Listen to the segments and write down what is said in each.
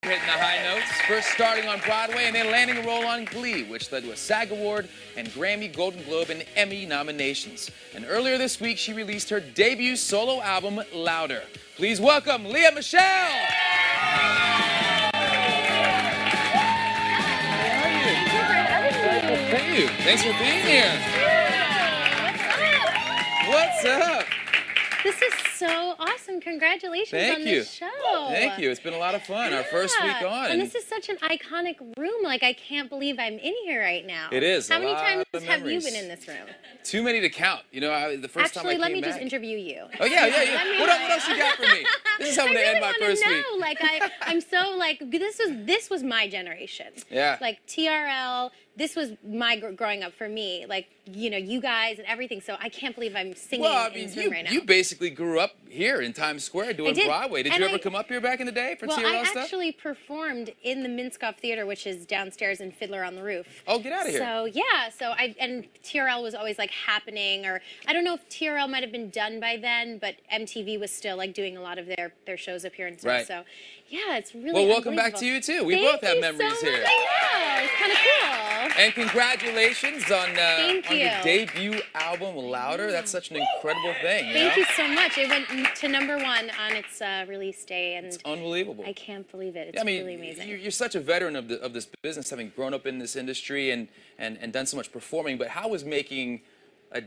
hitting the high notes, first starting on Broadway and then landing a role on Glee, which led to a SAG Award and Grammy, Golden Globe, and Emmy nominations. And earlier this week, she released her debut solo album, Louder. Please welcome Lea Michele! How are you? Thank you. Thanks for being here. What's up? This is so awesome. Congratulations on this show. Thank you. It's been a lot of fun. Our first week on. And this is such an iconic room. Like, I can't believe I'm in here right now. It is. How many times have you been in this room? Too many to count. You know, the first time I came back. Actually, let me just interview you. Oh, yeah. What else you got for me? This is how I'm going to end my first week. Like, I'm so, like, this was my generation. Yeah. Like, TRL, this was my growing up for me. Like, you know, you guys and everything. So I can't believe I'm singing in this room right now. You basically grew up here in Times Square doing Broadway. Did you ever come up here back in the day for TRL stuff? Well, I actually performed in the Minskoff Theater, which is downstairs in Fiddler on the Roof. Oh, get out of here. So, yeah. And TRL was always, like, happening. Or I don't know if TRL might have been done by then, but MTV was still, like, doing a lot of their shows up here and stuff. Right. So, yeah, it's really welcome back to you, too. We both have memories here. I know. It's kind of cool. And congratulations on your debut album, Louder. That's such an incredible thing. Thank you so much. It went to #1 on its release day, and it's unbelievable. I can't believe it. It's really amazing. You're such a veteran of this business, having grown up in this industry and done so much performing. But how was making a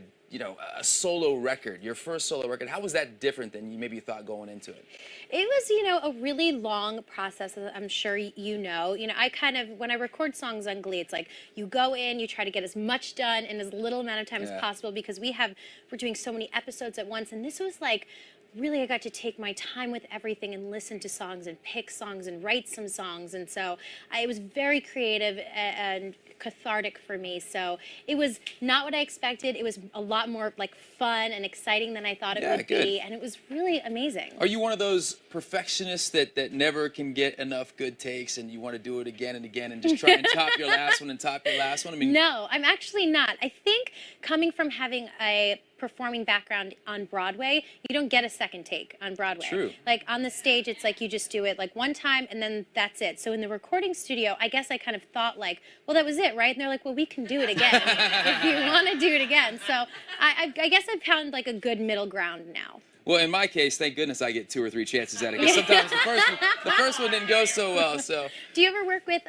solo record, your first solo record, how was that different than you maybe thought going into it? It was, a really long process, as I'm sure you know. I kind of, when I record songs on Glee, it's like you go in, you try to get as much done in as little amount of time as possible because we're doing so many episodes at once, and this was like, really, I got to take my time with everything and listen to songs and pick songs and write some songs. And so it was very creative and cathartic for me. So it was not what I expected. It was a lot more like fun and exciting than I thought it would be. And it was really amazing. Are you one of those perfectionists that never can get enough good takes and you want to do it again and again and just try and top your last one and top your last one? No, I'm actually not. I think coming from having a performing background on Broadway, you don't get a second take on Broadway. True. Like on the stage, it's like you just do it like one time and then that's it. So in the recording studio, I guess I kind of thought like, well, that was it, right? And they're like, well, we can do it again if you want to do it again. So I guess I've found like a good middle ground now. Well, in my case, thank goodness I get 2 or 3 chances at it. Because sometimes the first one didn't go so well. So. Do you ever work with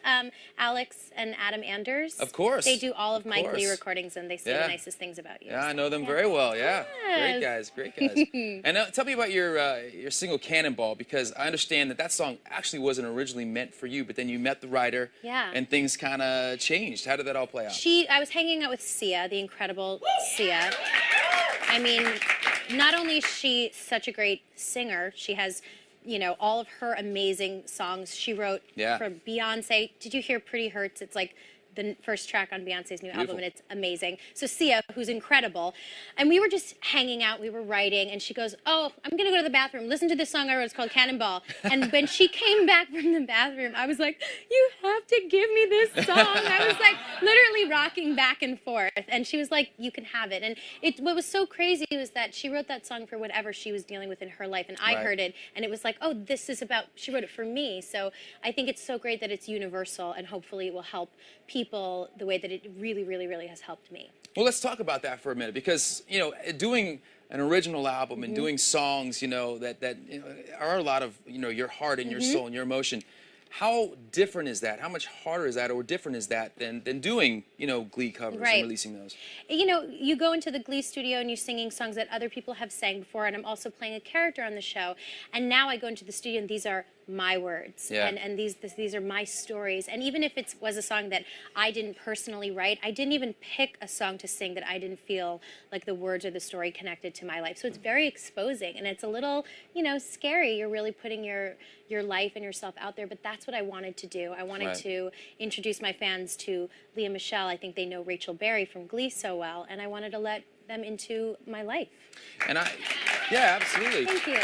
Alex and Adam Anders? Of course. They do all of my Glee recordings, and they say the nicest things about you. Yeah, I know them very well. Yeah, great guys. And tell me about your single "Cannonball," because I understand that song actually wasn't originally meant for you, but then you met the writer, and things kind of changed. How did that all play out? I was hanging out with Sia, the incredible Sia. I mean, not only is she such a great singer, she has, all of her amazing songs she wrote for Beyonce. Did you hear Pretty Hurts? It's like the first track on Beyonce's new album, and it's amazing. So Sia, who's incredible, and we were just hanging out, we were writing, and she goes, oh, I'm gonna go to the bathroom, listen to this song I wrote, it's called Cannonball. And when she came back from the bathroom, I was like, you have to give me this song. I was like literally rocking back and forth, and she was like, you can have it. And what was so crazy was that she wrote that song for whatever she was dealing with in her life, and I heard it, and it was like, oh, this is about, she wrote it for me. So I think it's so great that it's universal, and hopefully it will help people the way that it really, really, really has helped me. Well, let's talk about that for a minute, because doing an original album and doing songs that are a lot of your heart and your soul and your emotion. How different is that? How much harder is that, or different is that than doing Glee covers and releasing those? You go into the Glee studio and you're singing songs that other people have sang before, and I'm also playing a character on the show. And now I go into the studio and these are my words, and these are my stories. And even if it was a song that I didn't personally write, I didn't even pick a song to sing that I didn't feel like the words or the story connected to my life. So it's very exposing, and it's a little scary. You're really putting your life and yourself out there, but that's what I wanted to do. I wanted to introduce my fans to Lea Michele. I think they know Rachel Berry from Glee so well, and I wanted to let them into my life. And yeah, absolutely. Thank you.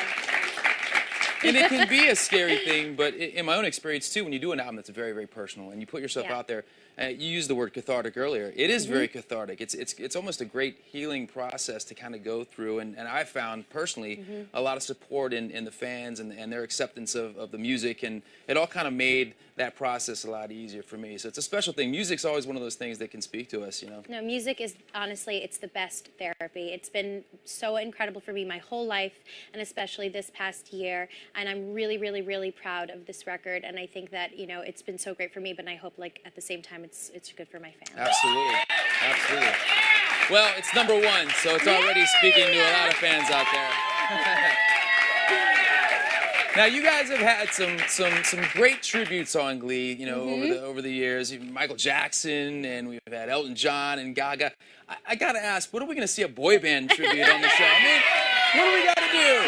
And it can be a scary thing, but in my own experience too, when you do an album that's very, very personal and you put yourself out there, you used the word cathartic earlier. It is very cathartic. It's almost a great healing process to kind of go through. And I found personally a lot of support in the fans and their acceptance of the music, and it all kind of made that process a lot easier for me. So it's a special thing. Music's always one of those things that can speak to us, you know. No, music is honestly, it's the best therapy. It's been so incredible for me my whole life, and especially this past year. And I'm really, really, really proud of this record. And I think that, you know, it's been so great for me, but I hope, like, at the same time, it's good for my fans. Absolutely. Absolutely. Well, it's #1, so it's already speaking to a lot of fans out there. Now, you guys have had some great tributes on Glee, you know, over the years. Even Michael Jackson, and we've had Elton John and Gaga. I gotta ask, what are we gonna see a boy band tribute on the show? I mean, what do we gotta do?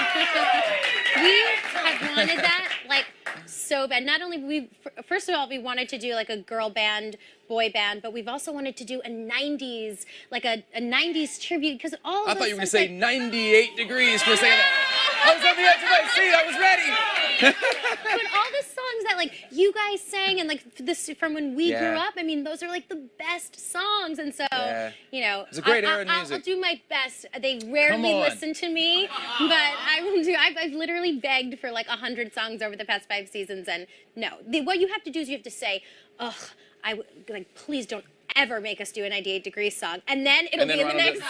We have wanted that, like, so bad. Not only first of all, we wanted to do like a girl band, boy band, but we've also wanted to do a 90s, like a 90s tribute, because all of I those thought you were gonna songs, say 98 degrees for a second. I was on the edge of my seat. I was ready. but all the songs that, like, you guys sang, and like this from when we grew up, I mean, those are like the best songs. And so, you know, it's a great era in music. I'll do my best. They rarely listen to me, but I will do. I've literally begged for like 100 songs over the past 5 seasons, and no, what you have to do is you have to say, ugh, like, please don't ever make us do a 98 Degrees song, and then it'll be in the next.